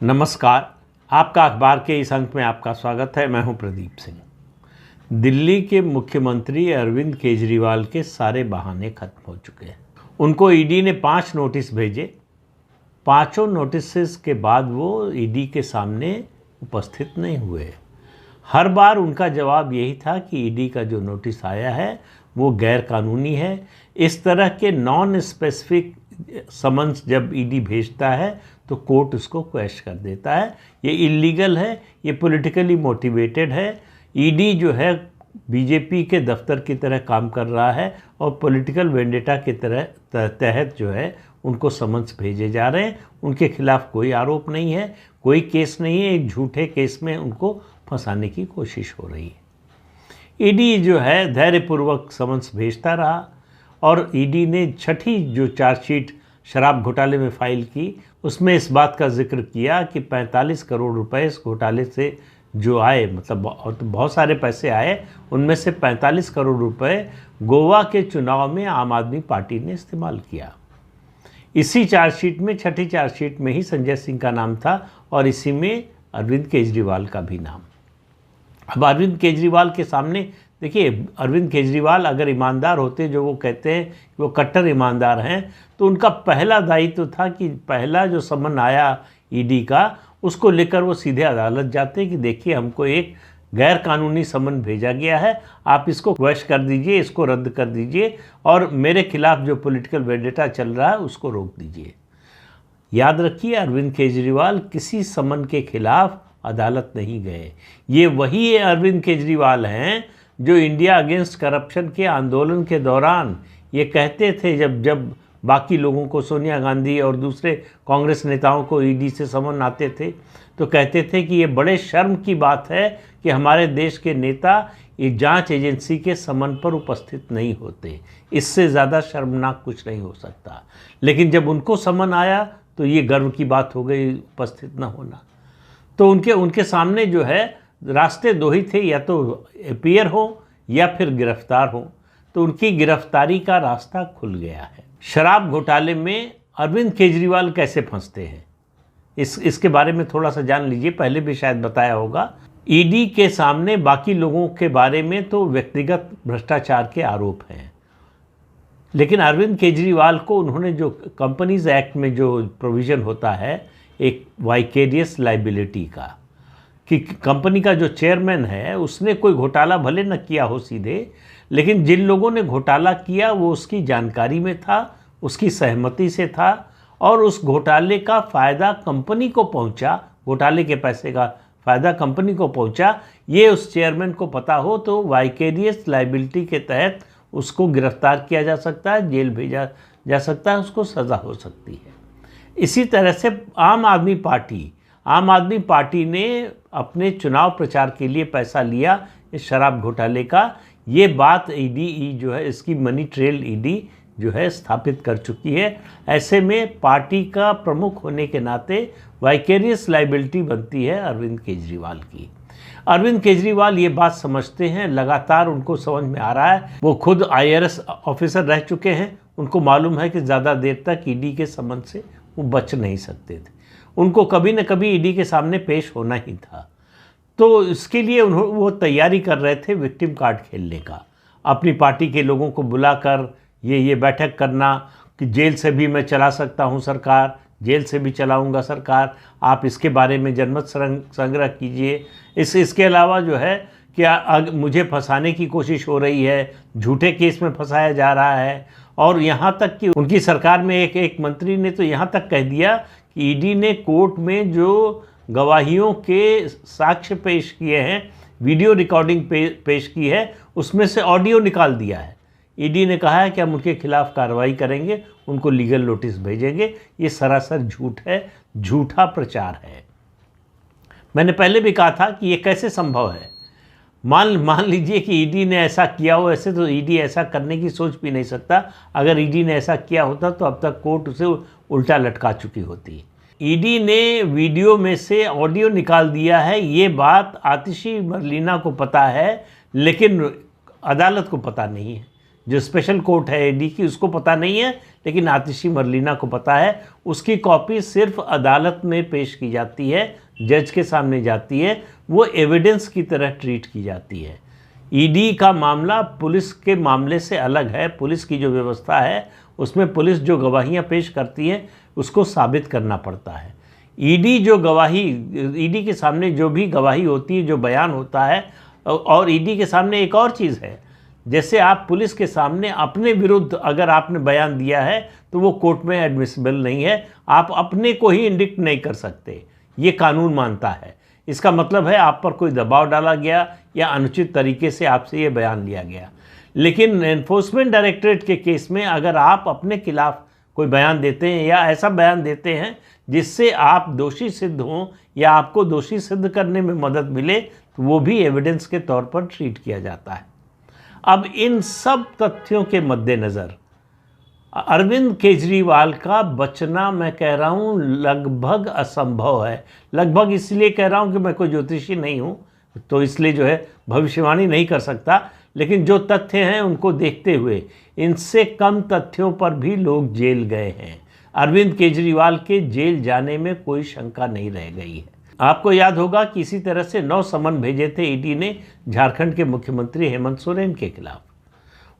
नमस्कार। आपका अखबार के इस अंक में आपका स्वागत है। मैं हूं प्रदीप सिंह। दिल्ली के मुख्यमंत्री अरविंद केजरीवाल के सारे बहाने खत्म हो चुके हैं। उनको ईडी ने 5 नोटिस भेजे। पांचों नोटिस के बाद वो ईडी के सामने उपस्थित नहीं हुए। हर बार उनका जवाब यही था कि ईडी का जो नोटिस आया है वो गैर कानूनी है। इस तरह के नॉन स्पेसिफिक समन्स जब ईडी भेजता है तो कोर्ट उसको क्वैश कर देता है। ये इलीगल है, ये पॉलिटिकली मोटिवेटेड है। ईडी जो है बीजेपी के दफ्तर की तरह काम कर रहा है और पॉलिटिकल वेंडेटा के तहत जो है उनको समन्स भेजे जा रहे हैं। उनके खिलाफ कोई आरोप नहीं है, कोई केस नहीं है। एक झूठे केस में उनको फंसाने की कोशिश हो रही है। ईडी जो है धैर्यपूर्वक समन्स भेजता रहा और ईडी ने छठी जो चार्जशीट शराब घोटाले में फाइल की उसमें इस बात का जिक्र किया कि 45 करोड़ रुपए इस घोटाले से जो आए, मतलब बहुत सारे पैसे आए, उनमें से 45 करोड़ रुपए गोवा के चुनाव में आम आदमी पार्टी ने इस्तेमाल किया। इसी चार्जशीट में, छठी चार्जशीट में ही संजय सिंह का नाम था और इसी में अरविंद केजरीवाल का भी नाम। अब अरविंद केजरीवाल के सामने देखिए, अरविंद केजरीवाल अगर ईमानदार होते, जो वो कहते हैं कि वो कट्टर ईमानदार हैं, तो उनका पहला दायित्व था कि पहला जो समन आया ईडी का उसको लेकर वो सीधे अदालत जाते कि देखिए हमको एक गैर कानूनी समन भेजा गया है, आप इसको क्वैश कर दीजिए, इसको रद्द कर दीजिए और मेरे खिलाफ जो पॉलिटिकल वेंडेटा चल रहा है उसको रोक दीजिए। याद रखिए, अरविंद केजरीवाल किसी समन के खिलाफ अदालत नहीं गए। ये वही अरविंद केजरीवाल हैं जो इंडिया अगेंस्ट करप्शन के आंदोलन के दौरान ये कहते थे, जब बाकी लोगों को, सोनिया गांधी और दूसरे कांग्रेस नेताओं को ईडी से समन आते थे तो कहते थे कि ये बड़े शर्म की बात है कि हमारे देश के नेता ये जांच एजेंसी के समन पर उपस्थित नहीं होते। इससे ज़्यादा शर्मनाक कुछ नहीं हो सकता। लेकिन जब उनको समन आया तो ये गर्व की बात हो गई उपस्थित न होना। तो उनके सामने जो है रास्ते दो ही थे, या तो अपीयर हो या फिर गिरफ्तार हो। तो उनकी गिरफ्तारी का रास्ता खुल गया है। शराब घोटाले में अरविंद केजरीवाल कैसे फंसते हैं इसके बारे में थोड़ा सा जान लीजिए। पहले भी शायद बताया होगा। ईडी के सामने बाकी लोगों के बारे में तो व्यक्तिगत भ्रष्टाचार के आरोप हैं, लेकिन अरविंद केजरीवाल को उन्होंने जो कंपनीज एक्ट में जो प्रोविज़न होता है एक वाइकेरियस लाइबिलिटी का, कि कंपनी का जो चेयरमैन है उसने कोई घोटाला भले न किया हो सीधे, लेकिन जिन लोगों ने घोटाला किया वो उसकी जानकारी में था, उसकी सहमति से था और उस घोटाले का फ़ायदा कंपनी को पहुंचा, घोटाले के पैसे का फ़ायदा कंपनी को पहुंचा, ये उस चेयरमैन को पता हो तो वाइकेरियस लाइबिलिटी के तहत उसको गिरफ्तार किया जा सकता है, जेल भेजा जा सकता है, उसको सज़ा हो सकती है। इसी तरह से आम आदमी पार्टी ने अपने चुनाव प्रचार के लिए पैसा लिया इस शराब घोटाले का। ये बात ईडी जो है, इसकी मनी ट्रेल ईडी जो है स्थापित कर चुकी है। ऐसे में पार्टी का प्रमुख होने के नाते वाइकेरियस लाइबिलिटी बनती है अरविंद केजरीवाल की। अरविंद केजरीवाल ये बात समझते हैं, लगातार उनको समझ में आ रहा है। वो खुद IAS ऑफिसर रह चुके हैं। उनको मालूम है कि ज़्यादा देर तक ईडी के समन से वो बच नहीं सकते थे। उनको कभी न कभी ईडी के सामने पेश होना ही था। तो इसके लिए वो तैयारी कर रहे थे विक्टिम कार्ड खेलने का। अपनी पार्टी के लोगों को बुलाकर ये बैठक करना कि जेल से भी मैं चला सकता हूं सरकार, जेल से भी चलाऊंगा सरकार, आप इसके बारे में जनमत संग्रह कीजिए। इसके अलावा जो है कि मुझे फंसाने की कोशिश हो रही है, झूठे केस में फंसाया जा रहा है। और यहाँ तक कि उनकी सरकार में एक मंत्री ने तो यहाँ तक कह दिया कि ईडी ने कोर्ट में जो गवाहियों के साक्ष्य पेश किए हैं, वीडियो रिकॉर्डिंग पेश की है, उसमें से ऑडियो निकाल दिया है। ईडी ने कहा है कि हम उनके खिलाफ कार्रवाई करेंगे, उनको लीगल नोटिस भेजेंगे। ये सरासर झूठ है, झूठा प्रचार है। मैंने पहले भी कहा था कि ये कैसे संभव है। मान लीजिए कि ईडी ने ऐसा किया हो, ऐसे तो ईडी ऐसा करने की सोच भी नहीं सकता। अगर ईडी ने ऐसा किया होता तो अब तक कोर्ट उसे उल्टा लटका चुकी होती। ईडी ने वीडियो में से ऑडियो निकाल दिया है, ये बात आतिशी मरलीना को पता है, लेकिन अदालत को पता नहीं है। जो स्पेशल कोर्ट है ईडी की उसको पता नहीं है, लेकिन आतिशी मरलीना को पता है। उसकी कॉपी सिर्फ अदालत में पेश की जाती है, जज के सामने जाती है, वो एविडेंस की तरह ट्रीट की जाती है। ईडी का मामला पुलिस के मामले से अलग है। पुलिस की जो व्यवस्था है उसमें पुलिस जो गवाहियाँ पेश करती है उसको साबित करना पड़ता है। ईडी के सामने जो भी गवाही होती है, जो बयान होता है, और ईडी के सामने एक और चीज़ है, जैसे आप पुलिस के सामने अपने विरुद्ध अगर आपने बयान दिया है तो वो कोर्ट में एडमिसिबल नहीं है, आप अपने को ही इंडिक्ट नहीं कर सकते, ये कानून मानता है। इसका मतलब है आप पर कोई दबाव डाला गया या अनुचित तरीके से आपसे ये बयान लिया गया। लेकिन एनफोर्समेंट डायरेक्टरेट के केस में अगर आप अपने खिलाफ कोई बयान देते हैं या ऐसा बयान देते हैं जिससे आप दोषी सिद्ध हों या आपको दोषी सिद्ध करने में मदद मिले, तो वो भी एविडेंस के तौर पर ट्रीट किया जाता है। अब इन सब तथ्यों के मद्देनज़र अरविंद केजरीवाल का बचना, मैं कह रहा हूँ, लगभग असंभव है। लगभग इसलिए कह रहा हूँ कि मैं कोई ज्योतिषी नहीं हूँ, तो इसलिए जो है भविष्यवाणी नहीं कर सकता, लेकिन जो तथ्य हैं उनको देखते हुए इनसे कम तथ्यों पर भी लोग जेल गए हैं। अरविंद केजरीवाल के जेल जाने में कोई शंका नहीं रह गई है। आपको याद होगा कि इसी तरह से 9 समन भेजे थे ईडी ने झारखंड के मुख्यमंत्री हेमंत सोरेन के खिलाफ।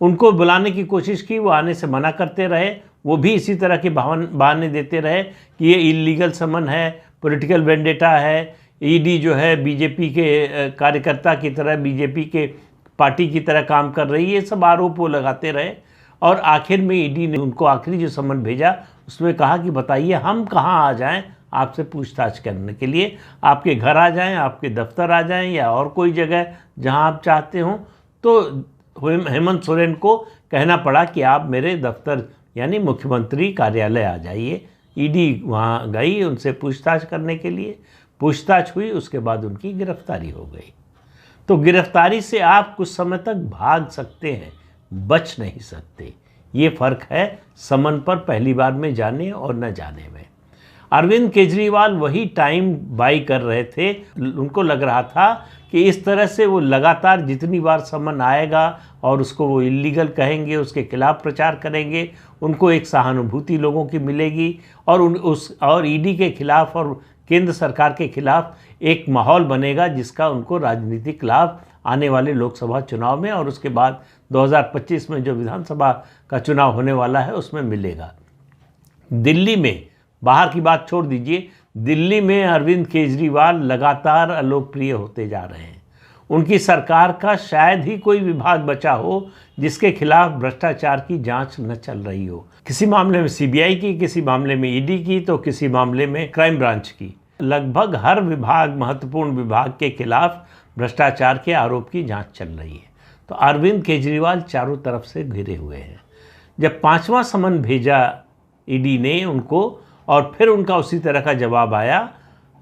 उनको बुलाने की कोशिश की, वो आने से मना करते रहे। वो भी इसी तरह के बहाने देते रहे कि ये इलीगल समन है, पॉलिटिकल वेंडेटा है, ईडी जो है बीजेपी के कार्यकर्ता की तरह, बीजेपी के पार्टी की तरह काम कर रही है। ये सब आरोप वो लगाते रहे और आखिर में ईडी ने उनको आखिरी जो समन भेजा उसमें कहा कि बताइए हम कहाँ आ जाएं आपसे पूछताछ करने के लिए, आपके घर आ जाएं, आपके दफ्तर आ जाएं या और कोई जगह जहां आप चाहते हो। तो हेमंत सोरेन को कहना पड़ा कि आप मेरे दफ्तर यानी मुख्यमंत्री कार्यालय आ जाइए। ईडी वहाँ गई उनसे पूछताछ करने के लिए, पूछताछ हुई, उसके बाद उनकी गिरफ्तारी हो गई। तो गिरफ्तारी से आप कुछ समय तक भाग सकते हैं, बच नहीं सकते। ये फ़र्क है समन पर पहली बार में जाने और न जाने में। अरविंद केजरीवाल वही टाइम बाई कर रहे थे। उनको लग रहा था कि इस तरह से वो लगातार जितनी बार समन आएगा और उसको वो इलीगल कहेंगे, उसके खिलाफ प्रचार करेंगे, उनको एक सहानुभूति लोगों की मिलेगी और ईडी के खिलाफ और केंद्र सरकार के खिलाफ एक माहौल बनेगा जिसका उनको राजनीतिक लाभ आने वाले लोकसभा चुनाव में और उसके बाद 2025 में जो विधानसभा का चुनाव होने वाला है उसमें मिलेगा। दिल्ली में, बाहर की बात छोड़ दीजिए, दिल्ली में अरविंद केजरीवाल लगातार अलोकप्रिय होते जा रहे हैं। उनकी सरकार का शायद ही कोई विभाग बचा हो जिसके खिलाफ भ्रष्टाचार की जांच न चल रही हो। किसी मामले में सीबीआई की, किसी मामले में ईडी की, तो किसी मामले में क्राइम ब्रांच की। लगभग हर विभाग, महत्वपूर्ण विभाग के खिलाफ भ्रष्टाचार के आरोप की जांच चल रही है। तो अरविंद केजरीवाल चारों तरफ से घिरे हुए हैं। जब 5वां समन भेजा ईडी ने उनको और फिर उनका उसी तरह का जवाब आया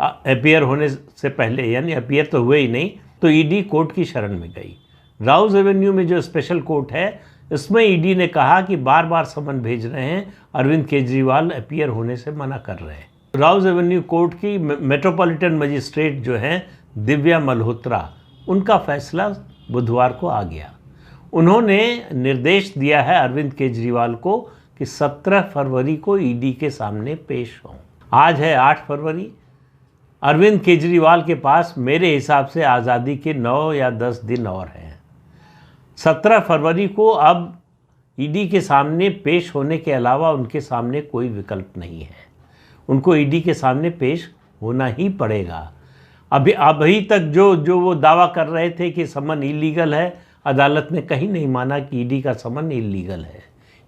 अपीयर होने से पहले, यानी अपीयर तो हुए ही नहीं, तो ईडी कोर्ट की शरण में गई। राउज एवेन्यू में जो स्पेशल कोर्ट है इसमें ईडी ने कहा कि बार बार समन भेज रहे हैं, अरविंद केजरीवाल अपीयर होने से मना कर रहे हैं। राउज एवेन्यू कोर्ट की मेट्रोपॉलिटन मजिस्ट्रेट जो हैं दिव्या मल्होत्रा, उनका फैसला बुधवार को आ गया। उन्होंने निर्देश दिया है अरविंद केजरीवाल को कि 17 फरवरी को ईडी के सामने पेश हों। आज है 8 फरवरी। अरविंद केजरीवाल के पास मेरे हिसाब से आज़ादी के 9 या 10 दिन और हैं। 17 फरवरी को अब ईडी के सामने पेश होने के अलावा उनके सामने कोई विकल्प नहीं है। उनको ईडी के सामने पेश होना ही पड़ेगा। अभी तक जो वो दावा कर रहे थे कि समन इलीगल है, अदालत ने कहीं नहीं माना कि ईडी का समन इलीगल है।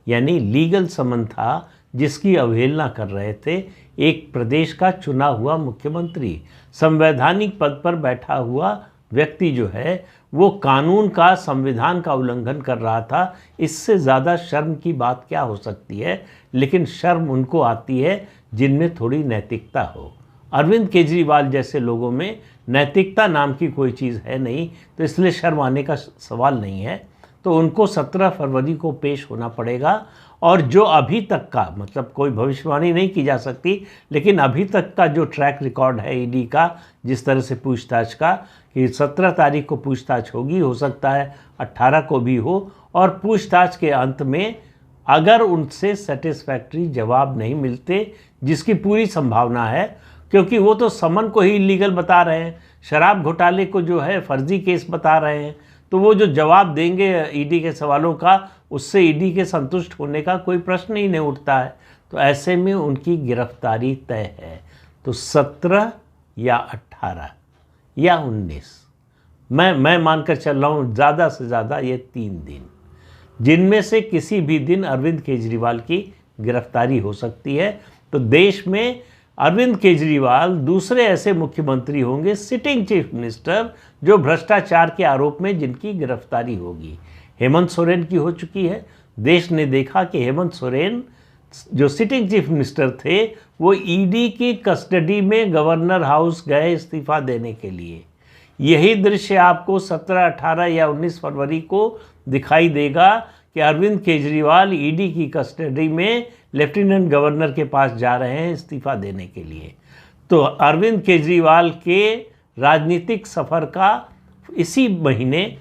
यानी लीगल समन था जिसकी अवहेलना कर रहे थे एक प्रदेश का चुना हुआ मुख्यमंत्री, संवैधानिक पद पर बैठा हुआ व्यक्ति जो है वो कानून का, संविधान का उल्लंघन कर रहा था। इससे ज़्यादा शर्म की बात क्या हो सकती है। लेकिन शर्म उनको आती है जिनमें थोड़ी नैतिकता हो। अरविंद केजरीवाल जैसे लोगों में नैतिकता नाम की कोई चीज़ है नहीं, तो इसलिए शर्म आने का सवाल नहीं है। तो उनको 17 फरवरी को पेश होना पड़ेगा। और जो अभी तक का, मतलब कोई भविष्यवाणी नहीं की जा सकती, लेकिन अभी तक का जो ट्रैक रिकॉर्ड है ईडी का, जिस तरह से पूछताछ का, कि 17 तारीख को पूछताछ होगी, हो सकता है 18 को भी हो, और पूछताछ के अंत में अगर उनसे सेटिस्फैक्ट्री जवाब नहीं मिलते, जिसकी पूरी संभावना है क्योंकि वो तो समन को ही इलीगल बता रहे हैं, शराब घोटाले को जो है फर्जी केस बता रहे हैं, तो वो जो जवाब देंगे ईडी के सवालों का, उससे ईडी के संतुष्ट होने का कोई प्रश्न ही नहीं उठता है। तो ऐसे में उनकी गिरफ्तारी तय है। तो 17 या 18 या 19, मैं मानकर चल रहा हूँ ज़्यादा से ज़्यादा ये 3 दिन, जिनमें से किसी भी दिन अरविंद केजरीवाल की गिरफ्तारी हो सकती है। तो देश में अरविंद केजरीवाल दूसरे ऐसे मुख्यमंत्री होंगे, सिटिंग चीफ मिनिस्टर, जो भ्रष्टाचार के आरोप में जिनकी गिरफ्तारी होगी। हेमंत सोरेन की हो चुकी है। देश ने देखा कि हेमंत सोरेन जो सिटिंग चीफ मिनिस्टर थे वो ईडी की कस्टडी में गवर्नर हाउस गए इस्तीफा देने के लिए। यही दृश्य आपको 17, 18 या 19 फरवरी को दिखाई देगा कि अरविंद केजरीवाल ईडी की कस्टडी में लेफ्टिनेंट गवर्नर के पास जा रहे हैं इस्तीफा देने के लिए। तो अरविंद केजरीवाल के राजनीतिक सफ़र का इसी महीने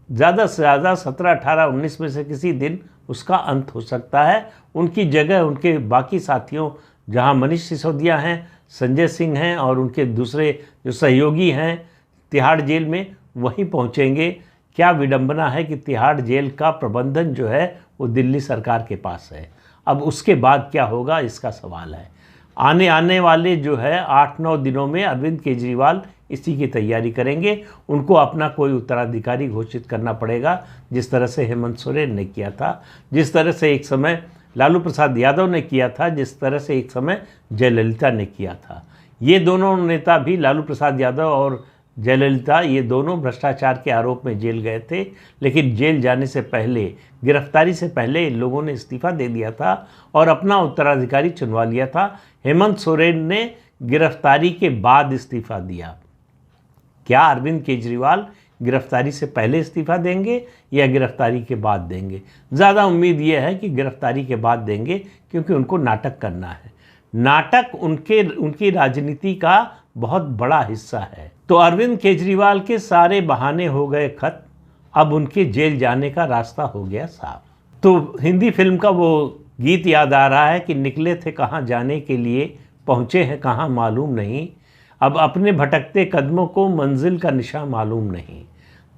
ज़्यादा से ज़्यादा 17, 18, 19 में से किसी दिन उसका अंत हो सकता है। उनकी जगह उनके बाकी साथियों, जहां मनीष सिसोदिया हैं, संजय सिंह हैं और उनके दूसरे जो सहयोगी हैं तिहाड़ जेल में, वहीं पहुंचेंगे। क्या विडंबना है कि तिहाड़ जेल का प्रबंधन जो है वो दिल्ली सरकार के पास है। अब उसके बाद क्या होगा इसका सवाल है। आने वाले जो है 8-9 दिनों में अरविंद केजरीवाल इसी की तैयारी करेंगे। उनको अपना कोई उत्तराधिकारी घोषित करना पड़ेगा, जिस तरह से हेमंत सोरेन ने किया था, जिस तरह से एक समय लालू प्रसाद यादव ने किया था, जिस तरह से एक समय जयललिता ने किया था। ये दोनों नेता भी, लालू प्रसाद यादव और जयललिता, ये दोनों भ्रष्टाचार के आरोप में जेल गए थे, लेकिन जेल जाने से पहले, गिरफ्तारी से पहले इन लोगों ने इस्तीफा दे दिया था और अपना उत्तराधिकारी चुनवा लिया था। हेमंत सोरेन ने गिरफ्तारी के बाद इस्तीफा दिया। क्या अरविंद केजरीवाल गिरफ्तारी से पहले इस्तीफा देंगे या गिरफ्तारी के बाद देंगे? ज़्यादा उम्मीद यह है कि गिरफ्तारी के बाद देंगे, क्योंकि उनको नाटक करना है। नाटक उनकी राजनीति का बहुत बड़ा हिस्सा है। तो अरविंद केजरीवाल के सारे बहाने हो गए खत्म, अब उनके जेल जाने का रास्ता हो गया साफ। तो हिंदी फिल्म का वो गीत याद आ रहा है कि निकले थे कहाँ जाने के लिए, पहुँचे हैं कहाँ मालूम नहीं, अब अपने भटकते कदमों को मंजिल का निशा मालूम नहीं।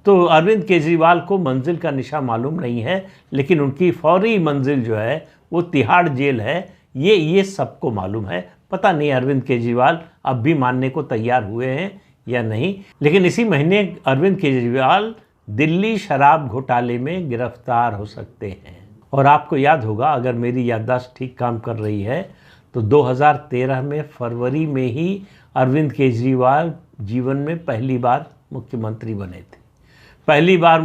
तो अरविंद केजरीवाल को मंजिल का निशा मालूम नहीं है, लेकिन उनकी फौरी मंजिल जो है वो तिहाड़ जेल है, ये सबको मालूम है। पता नहीं अरविंद केजरीवाल अब भी मानने को तैयार हुए हैं या नहीं। लेकिन इसी महीने अरविंद केजरीवाल दिल्ली शराब घोटाले में गिरफ्तार हो सकते हैं। और आपको याद होगा, अगर मेरी याददाश्त ठीक काम कर रही है, तो 2013 में फरवरी में ही अरविंद केजरीवाल जीवन में पहली बार मुख्यमंत्री बने थे। पहली बार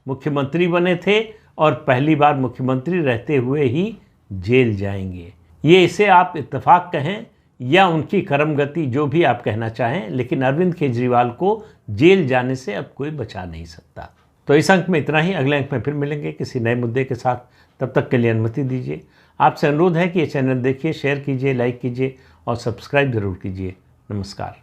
मुख्यमंत्री बने थे और पहली बार मुख्यमंत्री रहते हुए ही जेल जाएंगे। ये इसे आप इत्तेफाक कहें या उनकी कर्मगति, जो भी आप कहना चाहें, लेकिन अरविंद केजरीवाल को जेल जाने से अब कोई बचा नहीं सकता। तो इस अंक में इतना ही। अगले अंक में फिर मिलेंगे किसी नए मुद्दे के साथ। तब तक के लिए अनुमति दीजिए। आपसे अनुरोध है कि ये चैनल देखिए, शेयर कीजिए, लाइक कीजिए और सब्सक्राइब जरूर कीजिए। नमस्कार।